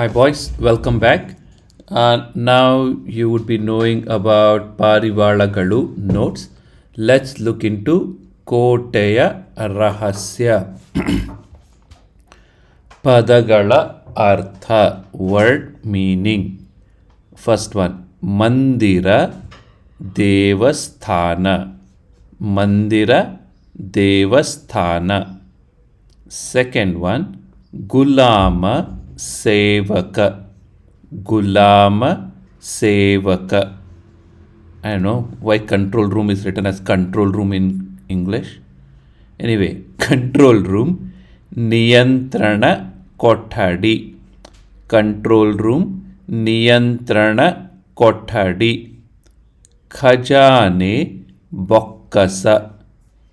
Hi, boys, welcome back. Now you would be knowing about Parivalagalu notes. Let's look into Koteya Rahasya. Padagala Artha, word meaning. First one, Mandira Devasthana. Mandira Devasthana. Second one, Gulama Sevaka. Gulama Sevaka. I don't know why control room is written as control room in English. Anyway, control room, Niyantrana Kothadi. Control room, Niyantrana Kothadi. Khajane Bokkasa.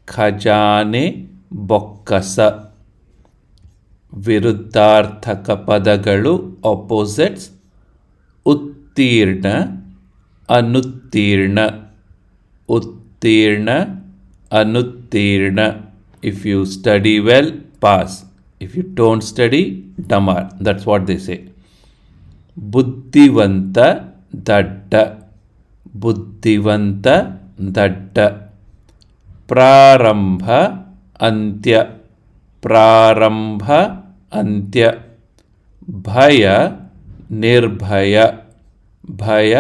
Khajane Bokkasa. ವಿರುದ್ಧಾರ್ಥಕ ಪದಗಳು opposites ಉತ್ತೀರ್ಣ ಅನುತ್ತೀರ್ಣ ಉತ್ತೀರ್ಣ ಅನುತ್ತೀರ್ಣ if you study well pass if you don't study ಡಮಾರ್ that's what they say ಬುದ್ಧಿವಂತ ದಡ್ಡ ಬುದ್ಧಿವಂತ ದಡ್ಡ ಪ್ರಾರಂಭ ಅಂತ್ಯ ಪ್ರಾರಂಭ ಅಂತ್ಯ ಭಯ ನಿರ್ಭಯ ಭಯ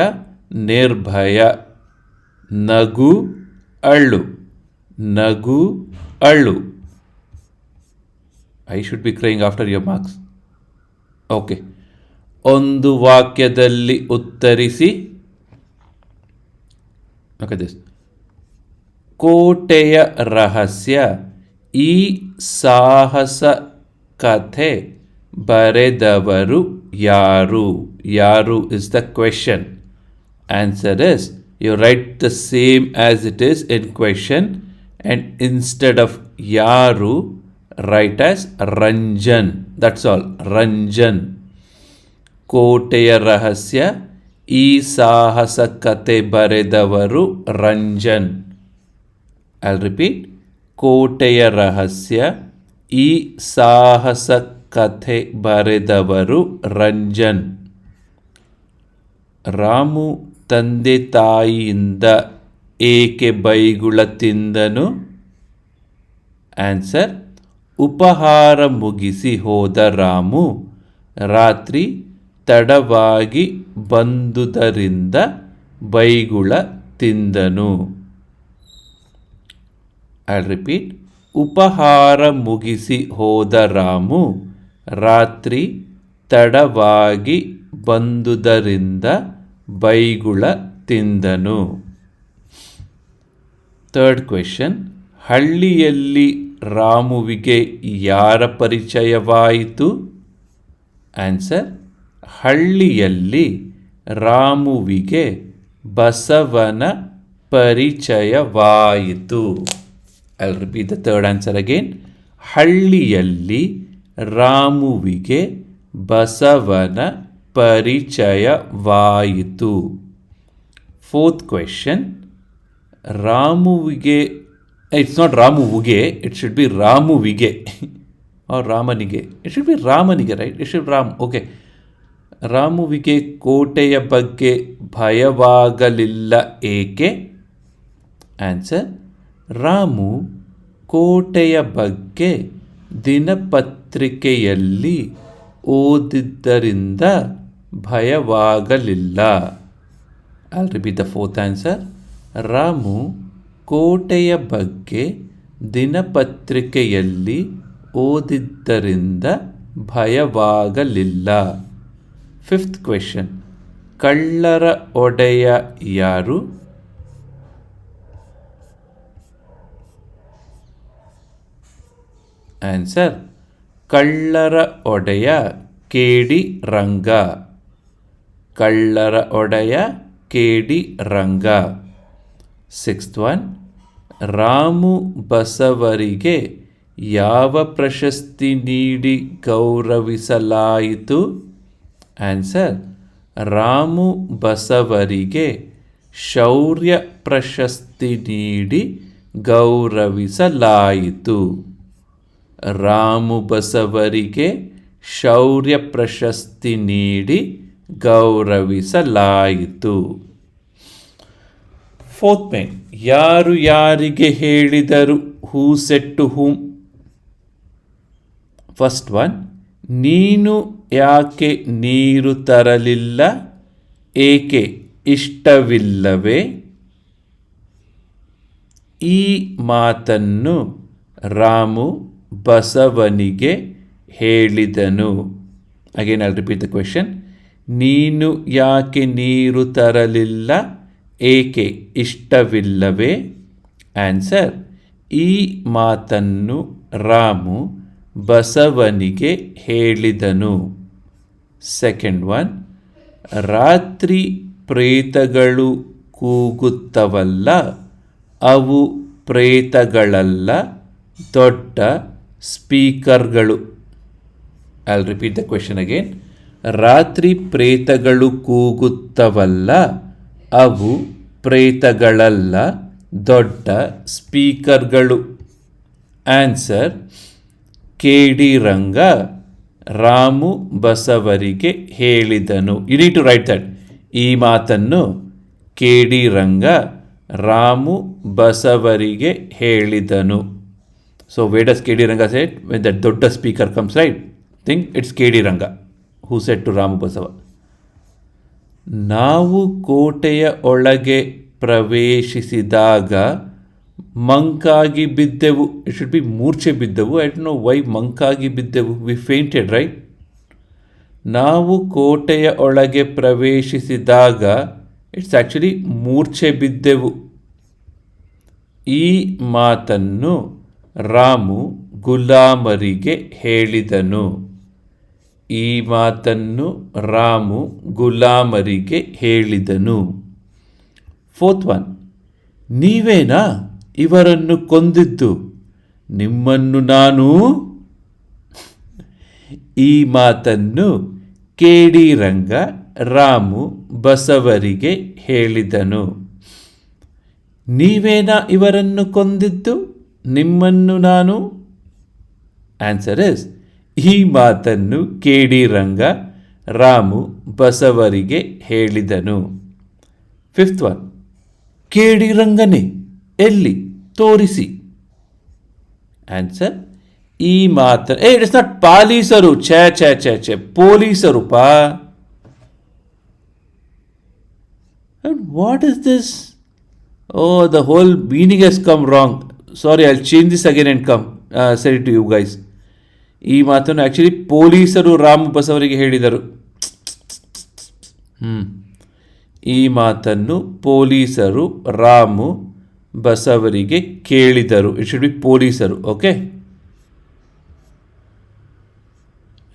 ನಿರ್ಭಯ ನಗು ಅಳು ನಗು ಅಳು I should be crying after your marks okay ಒಂದು ವಾಕ್ಯದಲ್ಲಿ ಉತ್ತರಿಸಿ ಓಕೆ ದಿಸ್ ಕೋಟೆಯ ರಹಸ್ಯ ಈ ಸಾಹಸ ಕಥೆ ಬರೆದವರು ಯಾರು ಯಾರು is the question answer is you write the same as it is in question and instead of ಯಾರು write as Ranjan that's all Ranjan ಕೋಟೆಯ ರಹಸ್ಯ ಈ ಸಾಹಸ ಕಥೆ ಬರೆದವರು ರಂಜನ್ ಐಲ್ ರಿಪೀಟ್ ಕೋಟೆಯ ರಹಸ್ಯ ಈ ಸಾಹಸ ಕಥೆ ಬರೆದವರು ರಂಜನ್ ರಾಮು ತಂದೆ ತಾಯಿಯಿಂದ ಏಕೆ ಬೈಗುಳ ತಿಂದನು ಆನ್ಸರ್ ಉಪಹಾರ ಮುಗಿಸಿ ಹೋದ ರಾಮು ರಾತ್ರಿ ತಡವಾಗಿ ಬಂದುದರಿಂದ ಬೈಗುಳ ತಿಂದನು I'll repeat. ಉಪಹಾರ ಮುಗಿಸಿ ಹೋದ ರಾಮು ರಾತ್ರಿ ತಡವಾಗಿ ಬಂದುದರಿಂದ ಬೈಗುಳ ತಿಂದನು. ಥರ್ಡ್ ಕ್ವೆಶನ್, ಹಳ್ಳಿಯಲ್ಲಿ ರಾಮುವಿಗೆ ಯಾರ ಪರಿಚಯವಾಯಿತು? ಆನ್ಸರ್, ಹಳ್ಳಿಯಲ್ಲಿ ರಾಮುವಿಗೆ ಬಸವನ ಪರಿಚಯವಾಯಿತು. I'll repeat the third answer again. ಹಳ್ಳಿಯಲ್ಲಿ ರಾಮುವಿಗೆ ಬಸವನ ಪರಿಚಯವಾಯಿತು. ಫೋರ್ತ್ ಕ್ವೆಶನ್, ರಾಮುವಿಗೆ, ಇಟ್ಸ್ ನಾಟ್ ರಾಮುವಿಗೆ, ಇಟ್ ಶುಡ್ ಬಿ ರಾಮುವಿಗೆ or ರಾಮನಿಗೆ, ಇಟ್ ಶುಡ್ ಬಿ ರಾಮನಿಗೆ, right? It should Ram, okay. ರಾಮುವಿಗೆ ಕೋಟೆಯ ಬಗ್ಗೆ ಭಯವಾಗಲಿಲ್ಲ ಏಕೆ? ಆನ್ಸರ್, ರಾಮು ಕೋಟೆಯ ಬಗ್ಗೆ ದಿನಪತ್ರಿಕೆಯಲ್ಲಿ ಓದಿದ್ದರಿಂದ ಭಯವಾಗಲಿಲ್ಲ. I'll repeat the fourth answer. Ramu ಕೋಟೆಯ ಬಗ್ಗೆ ದಿನಪತ್ರಿಕೆಯಲ್ಲಿ ಓದಿದ್ದರಿಂದ ಭಯವಾಗಲಿಲ್ಲ. ಫಿಫ್ತ್ ಕ್ವೆಶನ್, ಕಳ್ಳರ ಒಡೆಯ ಯಾರು? ಆನ್ಸರ್, ಕಳ್ಳರ ಒಡೆಯ ಕೆ.ಡಿ. ರಂಗ. ಕಳ್ಳರ ಒಡೆಯ ಕೆ.ಡಿ. ರಂಗ. ಸಿಕ್ಸ್ತ್ ಒನ್, ರಾಮು ಬಸವರಿಗೆ ಯಾವ ಪ್ರಶಸ್ತಿ ನೀಡಿ ಗೌರವಿಸಲಾಯಿತು? ಆನ್ಸರ್, ರಾಮು ಬಸವರಿಗೆ ಶೌರ್ಯ ಪ್ರಶಸ್ತಿ ನೀಡಿ ಗೌರವಿಸಲಾಯಿತು. ರಾಮು ಬಸವರಿಗೆ ಶೌರ್ಯ ಪ್ರಶಸ್ತಿ ನೀಡಿ ಗೌರವಿಸಲಾಯಿತು. ಫೋರ್ತ್ ಮೇನ್, ಯಾರು ಯಾರಿಗೆ ಹೇಳಿದರು, who said to whom. First one, ನೀನು ಯಾಕೆ ನೀರು ತರಲಿಲ್ಲ, ಏಕೆ ಇಷ್ಟವಿಲ್ಲವೇ. ಈ ಮಾತನ್ನು ರಾಮು ಬಸವನಿಗೆ ಹೇಳಿದನು. Again I repeat the question. ನೀನು ಯಾಕೆ ನೀರು ತರಲಿಲ್ಲ, ಏಕೆ ಇಷ್ಟವಿಲ್ಲವೇ. ಆನ್ಸರ್, ಈ ಮಾತನ್ನು ರಾಮು ಬಸವನಿಗೆ ಹೇಳಿದನು. ಸೆಕೆಂಡ್ ಒನ್, ರಾತ್ರಿ ಪ್ರೇತಗಳು ಕೂಗುತ್ತವಲ್ಲ, ಅವು ಪ್ರೇತಗಳಲ್ಲ, ದೊಡ್ಡ ಸ್ಪೀಕರ್ಗಳು. I will repeat the question again. ರಾತ್ರಿ ಪ್ರೇತಗಳು ಕೂಗುತ್ತವಲ್ಲ, ಅವು ಪ್ರೇತಗಳಲ್ಲ, ದೊಡ್ಡ ಸ್ಪೀಕರ್ಗಳು. ಆನ್ಸರ್, ಕೆ.ಡಿ. ರಂಗ ರಾಮು ಬಸವರಿಗೆ ಹೇಳಿದನು. You need to write that. ಈ ಮಾತನ್ನು ಕೆ.ಡಿ. ರಂಗ ರಾಮು ಬಸವರಿಗೆ ಹೇಳಿದನು. So where does K D. Ranga said when that ದೊಡ್ಡ speaker comes, right? Think it's K D. Ranga who said to Ramu Basava. ನಾವು ಕೋಟೆಯ ಒಳಗೆ ಪ್ರವೇಶಿಸಿದಾಗ ಮಂಕಾಗಿ ಬಿದ್ದೆವು. ಇಟ್ ಶುಡ್ ಬಿ ಮೂರ್ಛೆ ಬಿದ್ದೆವು. ಐ ಡೋಂಟ್ ನೋ ವೈ ಮಂಕಾಗಿ ಬಿದ್ದೆವು. We fainted, right? ನಾವು ಕೋಟೆಯ ಒಳಗೆ ಪ್ರವೇಶಿಸಿದಾಗ ಇಟ್ಸ್ ಆ್ಯಕ್ಚುಲಿ ಮೂರ್ಛೆ ಬಿದ್ದೆವು. ಈ ಮಾತನ್ನು ರಾಮು ಗುಲಾಮರಿಗೆ ಹೇಳಿದನು. ಈ ಮಾತನ್ನು ರಾಮು ಗುಲಾಮರಿಗೆ ಹೇಳಿದನು. ಫೋರ್ತ್ ಒನ್, ನೀವೇನಾ ಇವರನ್ನು ಕೊಂದಿದ್ದು, ನಿಮ್ಮನ್ನು ನಾನು. ಈ ಮಾತನ್ನು ಕೆ.ಡಿ. ರಂಗ ರಾಮು ಬಸವರಿಗೆ ಹೇಳಿದನು. ನೀವೇನಾ ಇವರನ್ನು ಕೊಂದಿದ್ದು, ನಿಮ್ಮನ್ನು ನಾನು. ಆನ್ಸರ್ ಇಸ್, ಈ ಮಾತನ್ನು ಕೆ.ಡಿ. ರಂಗ ರಾಮು ಬಸವರಿಗೆ ಹೇಳಿದನು. Fifth one, ಕೆ.ಡಿ. ರಂಗನೇ ಎಲ್ಲಿ ತೋರಿಸಿ. ಆನ್ಸರ್, ಈ ಮಾತ ಇಟ್ ಇಸ್ ನಾಟ್ ಪಾಲೀಸರು, ಛೇ ಛೇ ಛೇ ಛೇ ಪೊಲೀಸರು ಪಾ. What is this? Oh, the whole meaning has come wrong. Sorry, I'll change this again and come say it to you guys. ಈ ಮಾತನ್ನು ಆ್ಯಕ್ಚುಲಿ ಪೊಲೀಸರು ರಾಮು ಬಸವರಿಗೆ ಹೇಳಿದರು. ಈ ಮಾತನ್ನು ಪೊಲೀಸರು ರಾಮು ಬಸವರಿಗೆ ಕೇಳಿದರು. ಇಟ್ ಶುಡ್ ಬಿ ಪೊಲೀಸರು. Okay,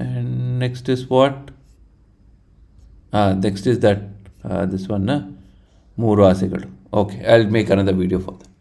and next is what? Next is that this one, ಮೂರು ಆಸೆಗಳು. Okay, I'll make another video for that.